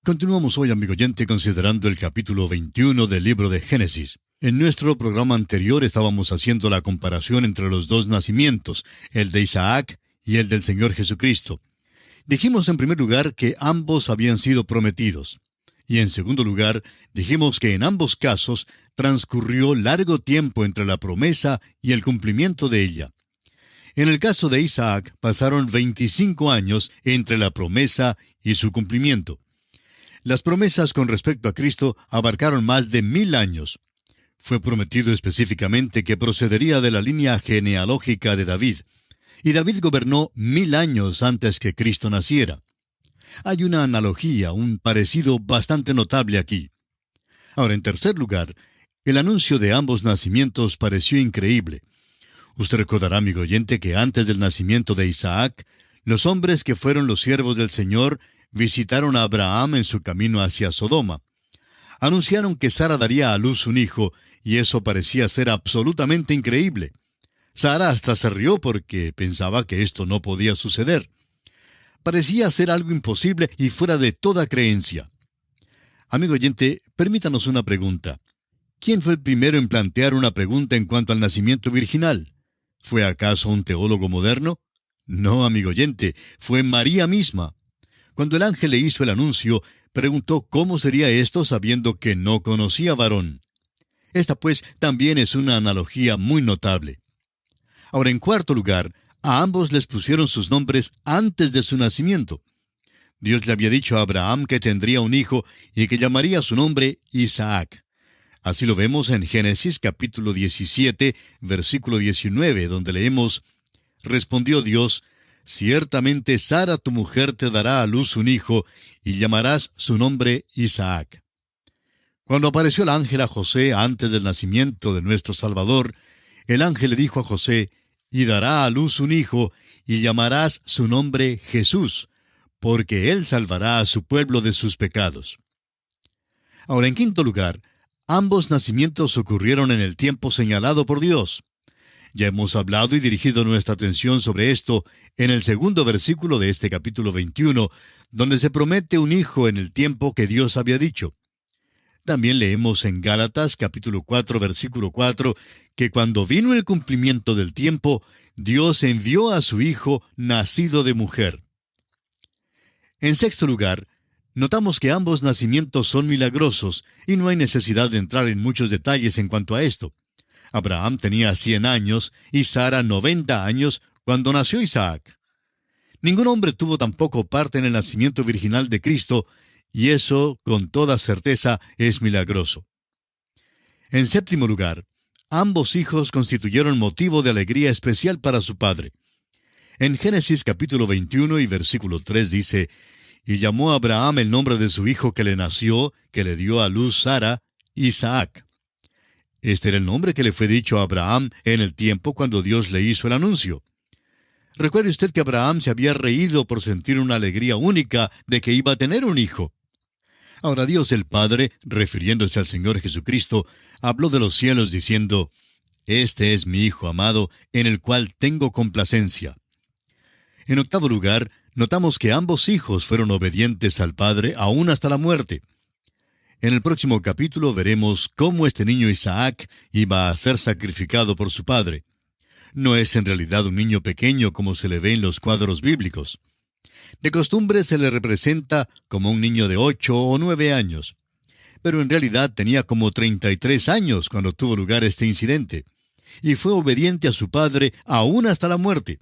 Continuamos hoy, amigo oyente, considerando el capítulo 21 del libro de Génesis. En nuestro programa anterior estábamos haciendo la comparación entre los dos nacimientos, el de Isaac y el del Señor Jesucristo. Dijimos en primer lugar que ambos habían sido prometidos. Y en segundo lugar, dijimos que en ambos casos transcurrió largo tiempo entre la promesa y el cumplimiento de ella. En el caso de Isaac, pasaron 25 años entre la promesa y su cumplimiento. Las promesas con respecto a Cristo abarcaron más de 1000 años. Fue prometido específicamente que procedería de la línea genealógica de David, y David gobernó 1000 años antes que Cristo naciera. Hay una analogía, un parecido bastante notable aquí. Ahora, en tercer lugar, el anuncio de ambos nacimientos pareció increíble. Usted recordará, amigo oyente, que antes del nacimiento de Isaac, los hombres que fueron los siervos del Señor visitaron a Abraham en su camino hacia Sodoma. Anunciaron que Sara daría a luz un hijo, y eso parecía ser absolutamente increíble. Sara hasta se rió porque pensaba que esto no podía suceder. Parecía ser algo imposible y fuera de toda creencia. Amigo oyente, permítanos una pregunta. ¿Quién fue el primero en plantear una pregunta en cuanto al nacimiento virginal? ¿Fue acaso un teólogo moderno? No, amigo oyente, fue María misma. Cuando el ángel le hizo el anuncio, preguntó cómo sería esto sabiendo que no conocía varón. Esta, pues, también es una analogía muy notable. Ahora, en cuarto lugar, a ambos les pusieron sus nombres antes de su nacimiento. Dios le había dicho a Abraham que tendría un hijo y que llamaría su nombre Isaac. Así lo vemos en Génesis capítulo 17, versículo 19, donde leemos: Respondió Dios: Ciertamente Sara tu mujer te dará a luz un hijo, y llamarás su nombre Isaac. Cuando apareció el ángel a José antes del nacimiento de nuestro Salvador, el ángel le dijo a José: Y dará a luz un hijo, y llamarás su nombre Jesús, porque él salvará a su pueblo de sus pecados. Ahora, en quinto lugar, ambos nacimientos ocurrieron en el tiempo señalado por Dios. Ya hemos hablado y dirigido nuestra atención sobre esto en el segundo versículo de este capítulo 21, donde se promete un hijo en el tiempo que Dios había dicho. También leemos en Gálatas capítulo 4, versículo 4, que cuando vino el cumplimiento del tiempo, Dios envió a su Hijo nacido de mujer. En sexto lugar, notamos que ambos nacimientos son milagrosos, y no hay necesidad de entrar en muchos detalles en cuanto a esto. Abraham tenía 100 años y Sara 90 años cuando nació Isaac. Ningún hombre tuvo tampoco parte en el nacimiento virginal de Cristo, y eso, con toda certeza, es milagroso. En séptimo lugar, ambos hijos constituyeron motivo de alegría especial para su padre. En Génesis capítulo 21 y versículo 3 dice: Y llamó a Abraham el nombre de su hijo que le nació, que le dio a luz Sara, Isaac. Este era el nombre que le fue dicho a Abraham en el tiempo cuando Dios le hizo el anuncio. Recuerde usted que Abraham se había reído por sentir una alegría única de que iba a tener un hijo. Ahora Dios el Padre, refiriéndose al Señor Jesucristo, habló de los cielos diciendo: Este es mi Hijo amado, en el cual tengo complacencia. En octavo lugar, notamos que ambos hijos fueron obedientes al Padre aún hasta la muerte. En el próximo capítulo veremos cómo este niño Isaac iba a ser sacrificado por su padre. No es en realidad un niño pequeño como se le ve en los cuadros bíblicos. De costumbre se le representa como un niño de 8 o 9 años. Pero en realidad tenía como 33 años cuando tuvo lugar este incidente. Y fue obediente a su padre aún hasta la muerte.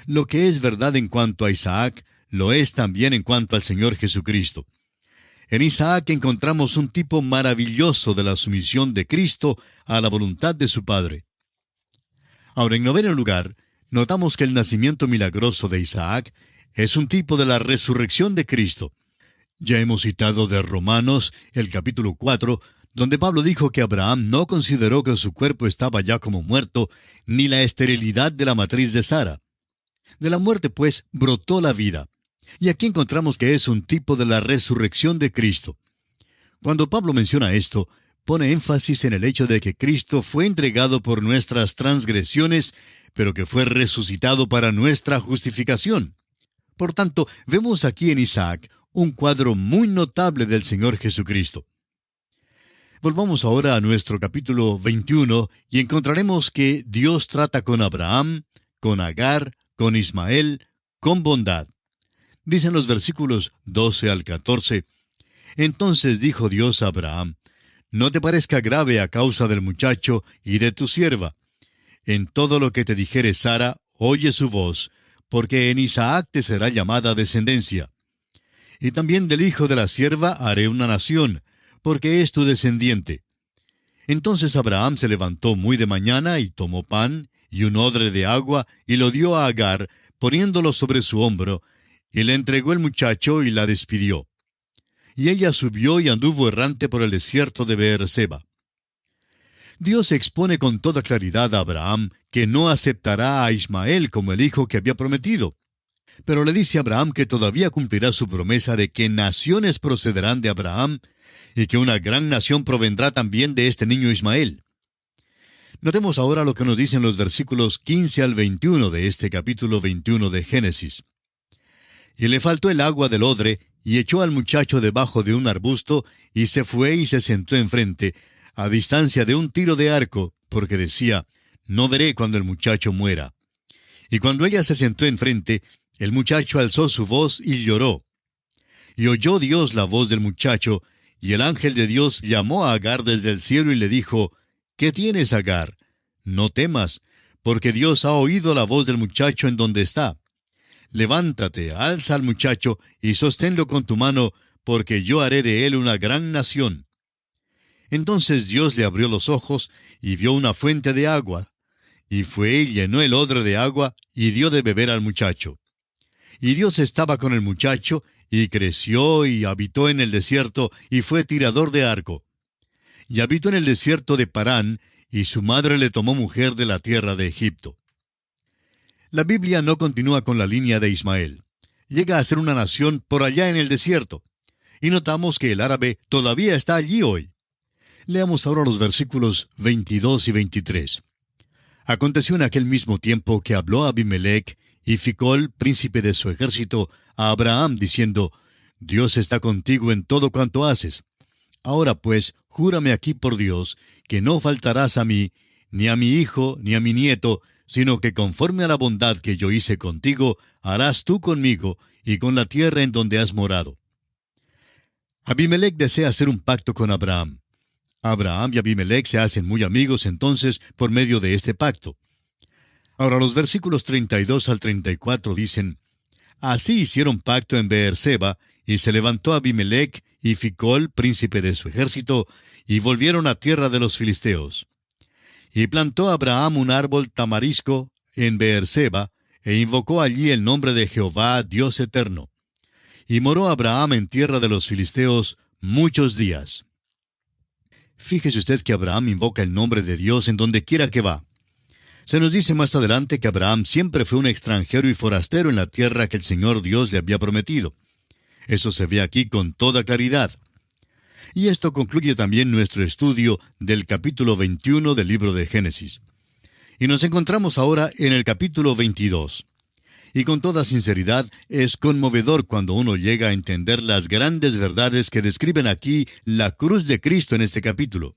Lo que es verdad en cuanto a Isaac, lo es también en cuanto al Señor Jesucristo. En Isaac encontramos un tipo maravilloso de la sumisión de Cristo a la voluntad de su Padre. Ahora, en noveno lugar, notamos que el nacimiento milagroso de Isaac es un tipo de la resurrección de Cristo. Ya hemos citado de Romanos, el capítulo 4, donde Pablo dijo que Abraham no consideró que su cuerpo estaba ya como muerto, ni la esterilidad de la matriz de Sara. De la muerte, pues, brotó la vida. Y aquí encontramos que es un tipo de la resurrección de Cristo. Cuando Pablo menciona esto, pone énfasis en el hecho de que Cristo fue entregado por nuestras transgresiones, pero que fue resucitado para nuestra justificación. Por tanto, vemos aquí en Isaac un cuadro muy notable del Señor Jesucristo. Volvamos ahora a nuestro capítulo 21 y encontraremos que Dios trata con Abraham, con Agar, con Ismael, con bondad. Dicen los versículos 12 al 14, Entonces dijo Dios a Abraham, No te parezca grave a causa del muchacho y de tu sierva. En todo lo que te dijere Sara, oye su voz, porque en Isaac te será llamada descendencia. Y también del hijo de la sierva haré una nación, porque es tu descendiente. Entonces Abraham se levantó muy de mañana y tomó pan y un odre de agua y lo dio a Agar, poniéndolo sobre su hombro, y le entregó el muchacho y la despidió. Y ella subió y anduvo errante por el desierto de Beerseba. Dios expone con toda claridad a Abraham que no aceptará a Ismael como el hijo que había prometido. Pero le dice a Abraham que todavía cumplirá su promesa de que naciones procederán de Abraham y que una gran nación provendrá también de este niño Ismael. Notemos ahora lo que nos dicen los versículos 15 al 21 de este capítulo 21 de Génesis. Y le faltó el agua del odre, y echó al muchacho debajo de un arbusto, y se fue y se sentó enfrente, a distancia de un tiro de arco, porque decía, No veré cuando el muchacho muera. Y cuando ella se sentó enfrente, el muchacho alzó su voz y lloró. Y oyó Dios la voz del muchacho, y el ángel de Dios llamó a Agar desde el cielo y le dijo, ¿Qué tienes, Agar? No temas, porque Dios ha oído la voz del muchacho en donde está. Levántate, alza al muchacho, y sosténlo con tu mano, porque yo haré de él una gran nación. Entonces Dios le abrió los ojos, y vio una fuente de agua. Y fue y llenó el odre de agua, y dio de beber al muchacho. Y Dios estaba con el muchacho, y creció y habitó en el desierto, y fue tirador de arco. Y habitó en el desierto de Parán, y su madre le tomó mujer de la tierra de Egipto. La Biblia no continúa con la línea de Ismael. Llega a ser una nación por allá en el desierto. Y notamos que el árabe todavía está allí hoy. Leamos ahora los versículos 22 y 23. Aconteció en aquel mismo tiempo que habló Abimelech y Ficol, príncipe de su ejército, a Abraham, diciendo, Dios está contigo en todo cuanto haces. Ahora pues, júrame aquí por Dios, que no faltarás a mí, ni a mi hijo, ni a mi nieto, sino que conforme a la bondad que yo hice contigo, harás tú conmigo, y con la tierra en donde has morado. Abimelech desea hacer un pacto con Abraham. Abraham y Abimelech se hacen muy amigos entonces por medio de este pacto. Ahora los versículos 32 al 34 dicen, Así hicieron pacto en Beerseba, y se levantó Abimelech y Ficol, príncipe de su ejército, y volvieron a tierra de los filisteos. Y plantó Abraham un árbol tamarisco en Beerseba, e invocó allí el nombre de Jehová, Dios eterno. Y moró Abraham en tierra de los filisteos muchos días. Fíjese usted que Abraham invoca el nombre de Dios en donde quiera que va. Se nos dice más adelante que Abraham siempre fue un extranjero y forastero en la tierra que el Señor Dios le había prometido. Eso se ve aquí con toda claridad. Y esto concluye también nuestro estudio del capítulo 21 del libro de Génesis. Y nos encontramos ahora en el capítulo 22. Y con toda sinceridad, es conmovedor cuando uno llega a entender las grandes verdades que describen aquí la cruz de Cristo en este capítulo.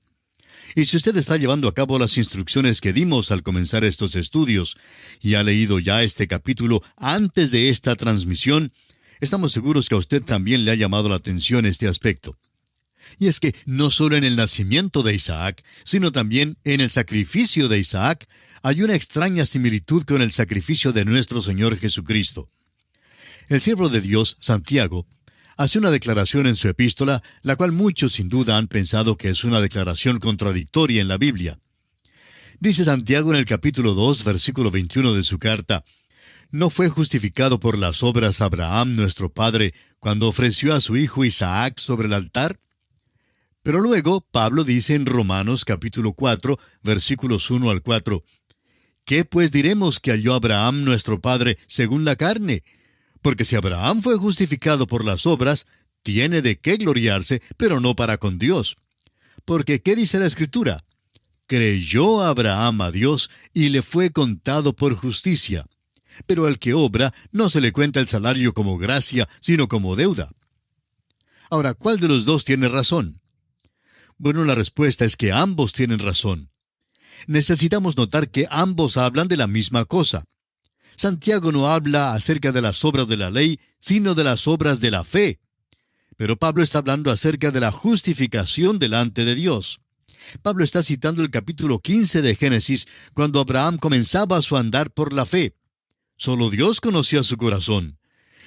Y si usted está llevando a cabo las instrucciones que dimos al comenzar estos estudios, y ha leído ya este capítulo antes de esta transmisión, estamos seguros que a usted también le ha llamado la atención este aspecto. Y es que no solo en el nacimiento de Isaac, sino también en el sacrificio de Isaac, hay una extraña similitud con el sacrificio de nuestro Señor Jesucristo. El siervo de Dios, Santiago, hace una declaración en su epístola, la cual muchos sin duda han pensado que es una declaración contradictoria en la Biblia. Dice Santiago en el capítulo 2, versículo 21 de su carta, ¿No fue justificado por las obras Abraham nuestro padre cuando ofreció a su hijo Isaac sobre el altar? Pero luego Pablo dice en Romanos capítulo 4, versículos 1 al 4, ¿Qué pues diremos que halló Abraham nuestro padre según la carne? Porque si Abraham fue justificado por las obras, tiene de qué gloriarse, pero no para con Dios. Porque ¿qué dice la Escritura? Creyó Abraham a Dios y le fue contado por justicia. Pero al que obra no se le cuenta el salario como gracia, sino como deuda. Ahora, ¿cuál de los dos tiene razón? Bueno, la respuesta es que ambos tienen razón. Necesitamos notar que ambos hablan de la misma cosa. Santiago no habla acerca de las obras de la ley, sino de las obras de la fe. Pero Pablo está hablando acerca de la justificación delante de Dios. Pablo está citando el capítulo 15 de Génesis, cuando Abraham comenzaba su andar por la fe. Solo Dios conocía su corazón.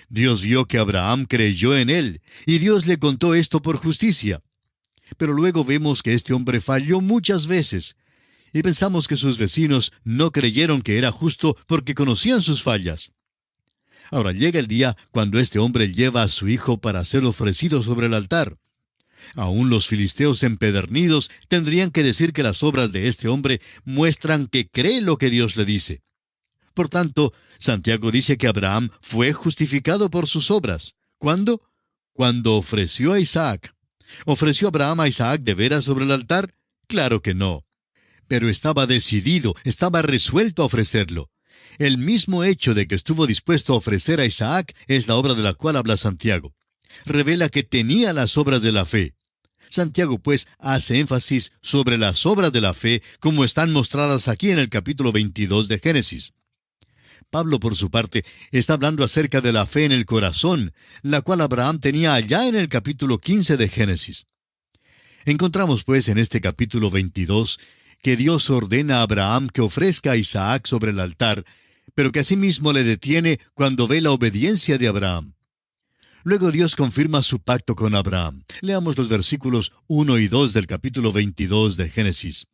Dios vio que Abraham creyó en él, y Dios le contó esto por justicia. Pero luego vemos que este hombre falló muchas veces, y pensamos que sus vecinos no creyeron que era justo porque conocían sus fallas. Ahora llega el día cuando este hombre lleva a su hijo para ser ofrecido sobre el altar. Aún los filisteos empedernidos tendrían que decir que las obras de este hombre muestran que cree lo que Dios le dice. Por tanto, Santiago dice que Abraham fue justificado por sus obras. ¿Cuándo? Cuando ofreció a Isaac. ¿Ofreció Abraham a Isaac de veras sobre el altar? Claro que no. Pero estaba decidido, estaba resuelto a ofrecerlo. El mismo hecho de que estuvo dispuesto a ofrecer a Isaac es la obra de la cual habla Santiago. Revela que tenía las obras de la fe. Santiago, pues, hace énfasis sobre las obras de la fe como están mostradas aquí en el capítulo 22 de Génesis. Pablo, por su parte, está hablando acerca de la fe en el corazón, la cual Abraham tenía allá en el capítulo 15 de Génesis. Encontramos, pues, en este capítulo 22, que Dios ordena a Abraham que ofrezca a Isaac sobre el altar, pero que asimismo le detiene cuando ve la obediencia de Abraham. Luego Dios confirma su pacto con Abraham. Leamos los versículos 1 y 2 del capítulo 22 de Génesis.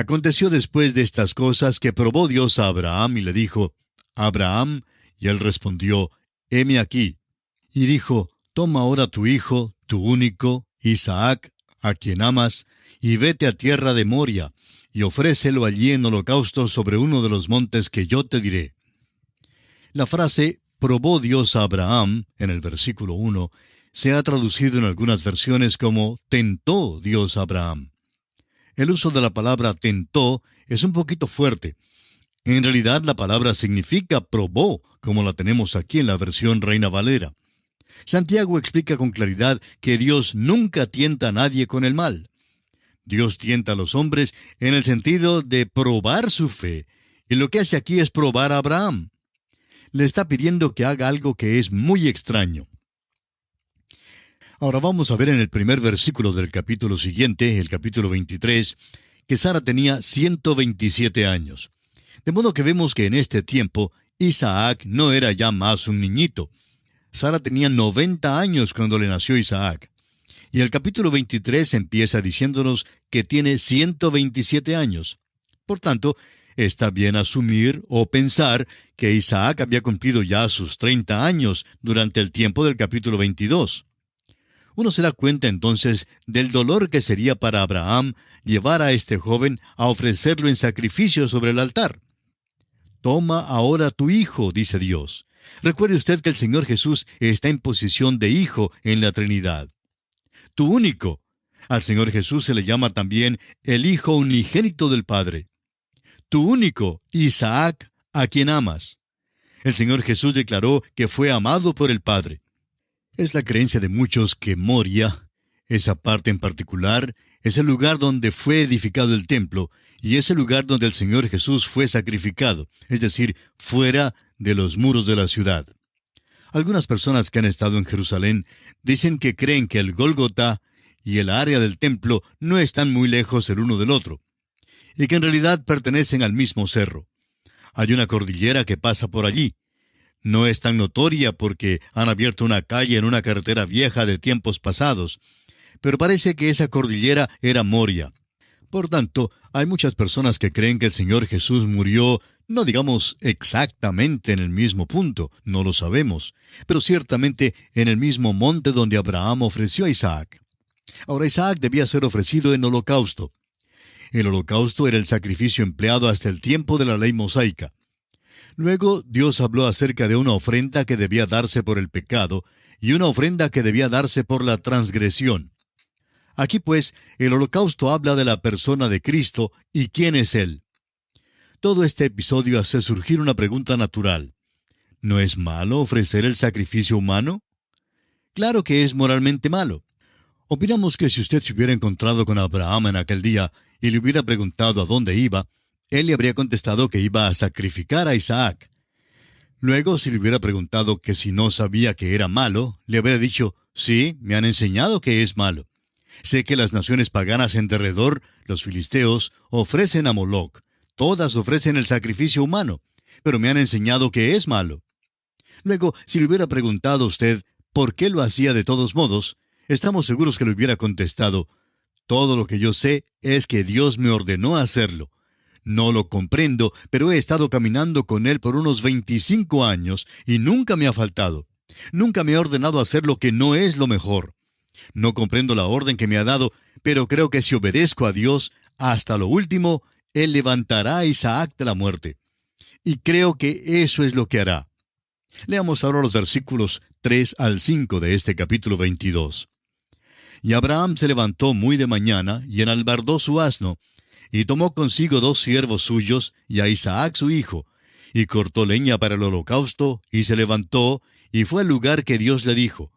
Aconteció después de estas cosas que probó Dios a Abraham y le dijo, Abraham, y él respondió, heme aquí. Y dijo, toma ahora tu hijo, tu único, Isaac, a quien amas, y vete a tierra de Moria, y ofrécelo allí en holocausto sobre uno de los montes que yo te diré. La frase probó Dios a Abraham, en el versículo 1, se ha traducido en algunas versiones como tentó Dios a Abraham. El uso de la palabra tentó es un poquito fuerte. En realidad la palabra significa probó, como la tenemos aquí en la versión Reina Valera. Santiago explica con claridad que Dios nunca tienta a nadie con el mal. Dios tienta a los hombres en el sentido de probar su fe, y lo que hace aquí es probar a Abraham. Le está pidiendo que haga algo que es muy extraño. Ahora vamos a ver en el primer versículo del capítulo siguiente, el capítulo 23, que Sara tenía 127 años. De modo que vemos que en este tiempo Isaac no era ya más un niñito. Sara tenía 90 años cuando le nació Isaac. Y el capítulo 23 empieza diciéndonos que tiene 127 años. Por tanto, está bien asumir o pensar que Isaac había cumplido ya sus 30 años durante el tiempo del capítulo 22. Uno se da cuenta entonces del dolor que sería para Abraham llevar a este joven a ofrecerlo en sacrificio sobre el altar. Toma ahora tu hijo, dice Dios. Recuerde usted que el Señor Jesús está en posición de hijo en la Trinidad. Tu único. Al Señor Jesús se le llama también el Hijo unigénito del Padre. Tu único, Isaac, a quien amas. El Señor Jesús declaró que fue amado por el Padre. Es la creencia de muchos que Moria, esa parte en particular, es el lugar donde fue edificado el templo, y es el lugar donde el Señor Jesús fue sacrificado, es decir, fuera de los muros de la ciudad. Algunas personas que han estado en Jerusalén dicen que creen que el Gólgota y el área del templo no están muy lejos el uno del otro, y que en realidad pertenecen al mismo cerro. Hay una cordillera que pasa por allí. No es tan notoria porque han abierto una calle en una carretera vieja de tiempos pasados, pero parece que esa cordillera era Moria. Por tanto, hay muchas personas que creen que el Señor Jesús murió, no digamos exactamente en el mismo punto, no lo sabemos, pero ciertamente en el mismo monte donde Abraham ofreció a Isaac. Ahora Isaac debía ser ofrecido en holocausto. El holocausto era el sacrificio empleado hasta el tiempo de la ley mosaica. Luego Dios habló acerca de una ofrenda que debía darse por el pecado y una ofrenda que debía darse por la transgresión. Aquí pues el holocausto habla de la persona de Cristo y quién es Él. Todo este episodio hace surgir una pregunta natural. ¿No es malo ofrecer el sacrificio humano? Claro que es moralmente malo. Opinamos que si usted se hubiera encontrado con Abraham en aquel día y le hubiera preguntado a dónde iba, él le habría contestado que iba a sacrificar a Isaac. Luego, si le hubiera preguntado que si no sabía que era malo, le habría dicho, sí, me han enseñado que es malo. Sé que las naciones paganas en derredor, los filisteos, ofrecen a Moloc. Todas ofrecen el sacrificio humano, pero me han enseñado que es malo. Luego, si le hubiera preguntado a usted por qué lo hacía de todos modos, estamos seguros que le hubiera contestado, todo lo que yo sé es que Dios me ordenó hacerlo. No lo comprendo, pero he estado caminando con Él por unos 25 años y nunca me ha faltado. Nunca me ha ordenado hacer lo que no es lo mejor. No comprendo la orden que me ha dado, pero creo que si obedezco a Dios hasta lo último, Él levantará a Isaac de la muerte. Y creo que eso es lo que hará. Leamos ahora los versículos 3 al 5 de este capítulo 22. Y Abraham se levantó muy de mañana y enalbardó su asno, y tomó consigo 2 siervos suyos y a Isaac su hijo, y cortó leña para el holocausto, y se levantó, y fue al lugar que Dios le dijo.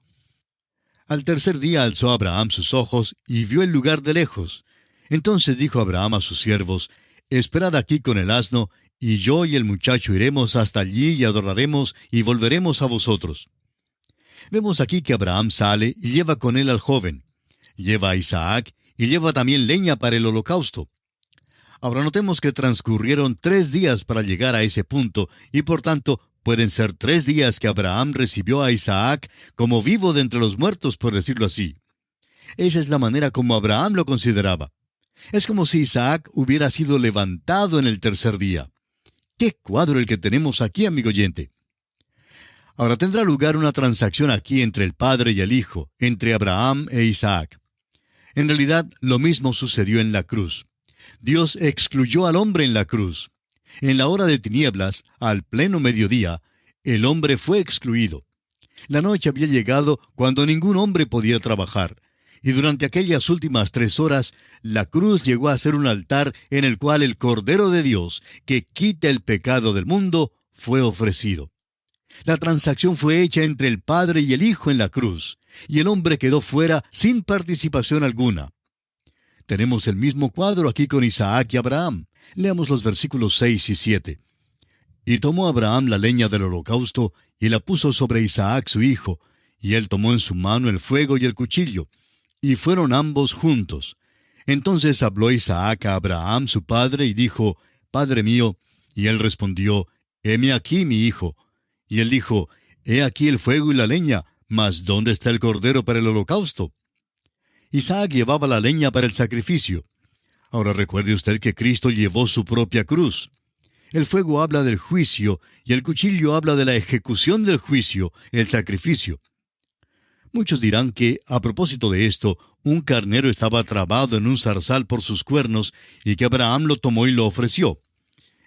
Al tercer día alzó Abraham sus ojos, y vio el lugar de lejos. Entonces dijo Abraham a sus siervos, Esperad aquí con el asno, y yo y el muchacho iremos hasta allí y adoraremos, y volveremos a vosotros. Vemos aquí que Abraham sale y lleva con él al joven. Lleva a Isaac, y lleva también leña para el holocausto. Ahora notemos que transcurrieron 3 días para llegar a ese punto, y por tanto pueden ser 3 días que Abraham recibió a Isaac como vivo de entre los muertos, por decirlo así. Esa es la manera como Abraham lo consideraba. Es como si Isaac hubiera sido levantado en el tercer día. ¡Qué cuadro el que tenemos aquí, amigo oyente! Ahora tendrá lugar una transacción aquí entre el Padre y el Hijo, entre Abraham e Isaac. En realidad, lo mismo sucedió en la cruz. Dios excluyó al hombre en la cruz. En la hora de tinieblas, al pleno mediodía, el hombre fue excluido. La noche había llegado cuando ningún hombre podía trabajar, y durante aquellas últimas 3 horas, la cruz llegó a ser un altar en el cual el Cordero de Dios, que quita el pecado del mundo, fue ofrecido. La transacción fue hecha entre el Padre y el Hijo en la cruz, y el hombre quedó fuera sin participación alguna. Tenemos el mismo cuadro aquí con Isaac y Abraham. Leamos los versículos 6 y 7. Y tomó Abraham la leña del holocausto, y la puso sobre Isaac su hijo, y él tomó en su mano el fuego y el cuchillo, y fueron ambos juntos. Entonces habló Isaac a Abraham su padre, y dijo, Padre mío. Y él respondió, Heme aquí, mi hijo. Y él dijo, He aquí el fuego y la leña, mas ¿dónde está el cordero para el holocausto? Isaac llevaba la leña para el sacrificio. Ahora recuerde usted que Cristo llevó su propia cruz. El fuego habla del juicio y el cuchillo habla de la ejecución del juicio, el sacrificio. Muchos dirán que, a propósito de esto, un carnero estaba trabado en un zarzal por sus cuernos y que Abraham lo tomó y lo ofreció.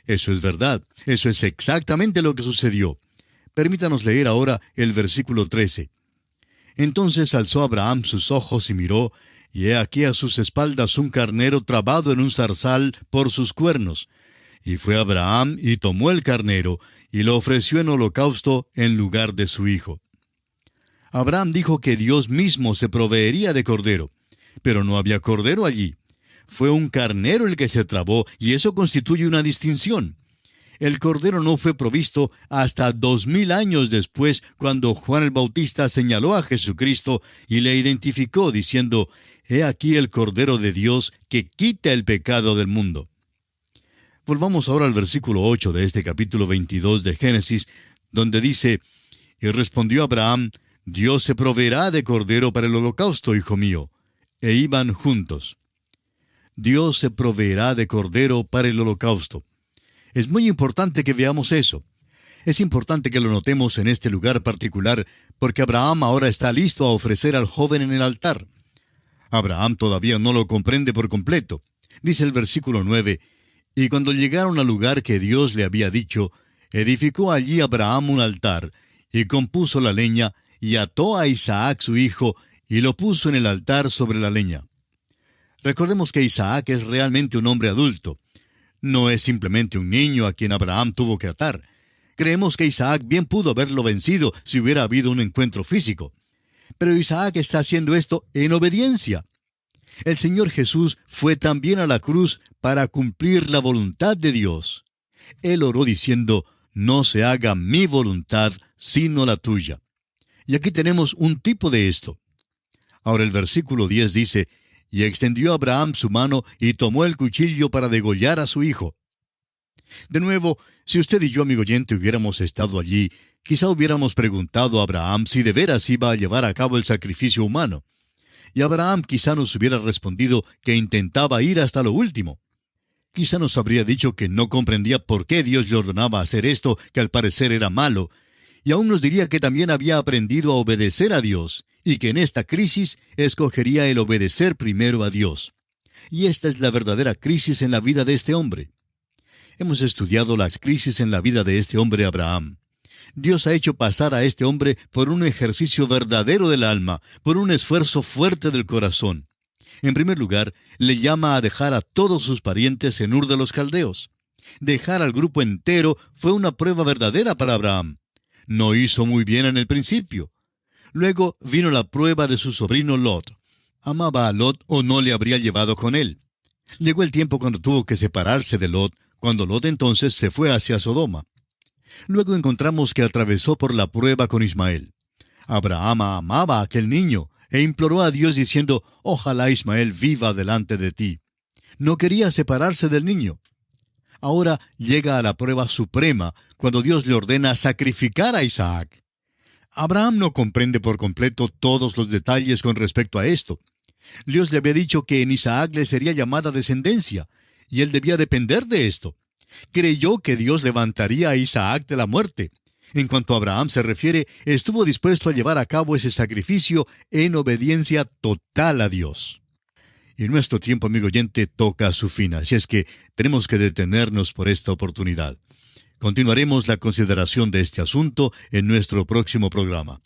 Eso es verdad, eso es exactamente lo que sucedió. Permítanos leer ahora el versículo 13. Entonces alzó Abraham sus ojos y miró, y he aquí a sus espaldas un carnero trabado en un zarzal por sus cuernos. Y fue Abraham y tomó el carnero, y lo ofreció en holocausto en lugar de su hijo. Abraham dijo que Dios mismo se proveería de cordero, pero no había cordero allí. Fue un carnero el que se trabó, y eso constituye una distinción. El cordero no fue provisto hasta 2000 años después, cuando Juan el Bautista señaló a Jesucristo y le identificó diciendo, He aquí el Cordero de Dios que quita el pecado del mundo. Volvamos ahora al versículo 8 de este capítulo 22 de Génesis, donde dice, Y respondió Abraham, Dios se proveerá de cordero para el holocausto, hijo mío. E iban juntos. Dios se proveerá de cordero para el holocausto. Es muy importante que veamos eso. Es importante que lo notemos en este lugar particular, porque Abraham ahora está listo a ofrecer al joven en el altar. Abraham todavía no lo comprende por completo. Dice el versículo 9, Y cuando llegaron al lugar que Dios le había dicho, edificó allí Abraham un altar, y compuso la leña, y ató a Isaac su hijo, y lo puso en el altar sobre la leña. Recordemos que Isaac es realmente un hombre adulto. No es simplemente un niño a quien Abraham tuvo que atar. Creemos que Isaac bien pudo haberlo vencido si hubiera habido un encuentro físico. Pero Isaac está haciendo esto en obediencia. El Señor Jesús fue también a la cruz para cumplir la voluntad de Dios. Él oró diciendo, no se haga mi voluntad, sino la tuya. Y aquí tenemos un tipo de esto. Ahora el versículo 10 dice, y extendió Abraham su mano y tomó el cuchillo para degollar a su hijo. De nuevo, si usted y yo, amigo oyente, hubiéramos estado allí, quizá hubiéramos preguntado a Abraham si de veras iba a llevar a cabo el sacrificio humano. Y Abraham quizá nos hubiera respondido que intentaba ir hasta lo último. Quizá nos habría dicho que no comprendía por qué Dios le ordenaba hacer esto, que al parecer era malo, y aún nos diría que también había aprendido a obedecer a Dios, y que en esta crisis escogería el obedecer primero a Dios. Y esta es la verdadera crisis en la vida de este hombre. Hemos estudiado las crisis en la vida de este hombre Abraham. Dios ha hecho pasar a este hombre por un ejercicio verdadero del alma, por un esfuerzo fuerte del corazón. En primer lugar, le llama a dejar a todos sus parientes en Ur de los Caldeos. Dejar al grupo entero fue una prueba verdadera para Abraham. No hizo muy bien en el principio. Luego vino la prueba de su sobrino Lot. ¿Amaba a Lot o no le habría llevado con él? Llegó el tiempo cuando tuvo que separarse de Lot, cuando Lot entonces se fue hacia Sodoma. Luego encontramos que atravesó por la prueba con Ismael. Abraham amaba a aquel niño e imploró a Dios diciendo, ojalá Ismael viva delante de ti. No quería separarse del niño. Ahora llega a la prueba suprema cuando Dios le ordena sacrificar a Isaac. Abraham no comprende por completo todos los detalles con respecto a esto. Dios le había dicho que en Isaac le sería llamada descendencia, y él debía depender de esto. Creyó que Dios levantaría a Isaac de la muerte. En cuanto a Abraham se refiere, estuvo dispuesto a llevar a cabo ese sacrificio en obediencia total a Dios. Y nuestro tiempo, amigo oyente, toca a su fin, así es que tenemos que detenernos por esta oportunidad. Continuaremos la consideración de este asunto en nuestro próximo programa.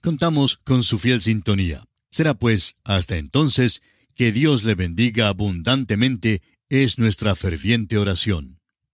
Contamos con su fiel sintonía. Será pues, hasta entonces, que Dios le bendiga abundantemente, es nuestra ferviente oración.